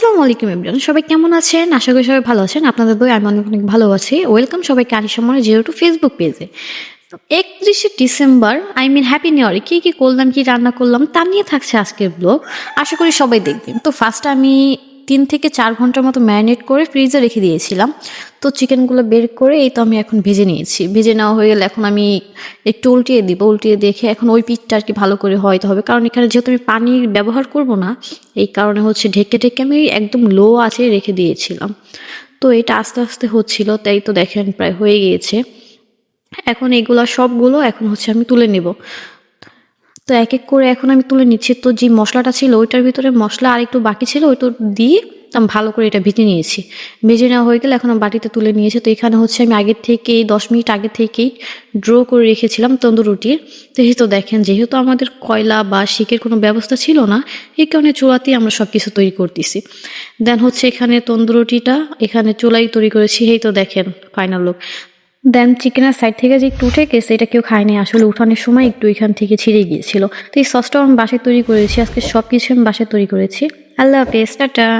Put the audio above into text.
আসসালামু আলাইকুম এভরিওয়ান, সবাই কেমন আছেন? আশা করি সবাই ভালো আছেন। আপনাদের দোয়ায় আমি অনেক অনেক ভালো আছি। ওয়েলকাম সবাইকে আনিশা মনে যেহেতু ফেসবুক পেজে। তো 31শে ডিসেম্বর হ্যাপি নিউ ইয়ার। কি করলাম, কি রান্না করলাম তা নিয়ে থাকছে আজকের ব্লগ। আশা করি সবাই দেখবেন। তো ফার্স্ট আমি 3 থেকে 4 ঘন্টার মতো ম্যারিনেট করে ফ্রিজে রেখে দিয়েছিলাম। তো চিকেনগুলো বের করে এই তো আমি এখন ভেজে নিয়েছি। ভেজে নেওয়া হয়ে গেলে এখন আমি একটু উল্টিয়ে দিব। উল্টিয়ে দেখে এখন ওই পিঠটা আর কি ভালো করে হইতে হবে, কারণ এখানে যেহেতু আমি পানির ব্যবহার করব না, এই কারণে হচ্ছে ঢেকে আমি একদম লো আঁচে রেখে দিয়েছিলাম। তো এটা আস্তে আস্তে হচ্ছিল, তাই তো দেখেন প্রায় হয়ে গিয়েছে। এখন এগুলা সবগুলো এখন হচ্ছে আমি তুলে নেব। তো এক এক করে এখন আমি তুলে নিচ্ছি। তো যে মশলাটা ছিল ওইটার ভিতরে মশলা আর একটু বাকি ছিল, ওইটা দিয়ে আমি ভালো করে এটা ভেজে নিয়েছি। ভেজে নেওয়া হয়ে গেলে এখন আমি বাটিতে তুলে নিয়েছি। তো এখানে হচ্ছে আমি আগের থেকেই 10 মিনিট আগে থেকেই ড্র করে রেখেছিলাম তন্দুর রুটির। তো এই তো দেখেন, যেহেতু আমাদের কয়লা বা শিকের কোনো ব্যবস্থা ছিল না, এই কারণে চুলাতেই আমরা সব কিছু তৈরি করতেছি। দেন হচ্ছে এখানে তন্দুর রুটিটা এখানে চুলাই তৈরি করেছি। এই তো দেখেন ফাইনাল লুক। দেন চিকেনের সাইড থেকে যে একটু উঠে গেছে, এটা কেউ খায়নি আসলে, উঠানোর সময় একটু এখান থেকে ছিঁড়ে গিয়েছিল। তো এই সসটাও আমি বাসায় তৈরি করেছি। আজকে সব কিছু আমি বাসায় তৈরি করেছি। আল্লাহ হাফেজ, টাটা।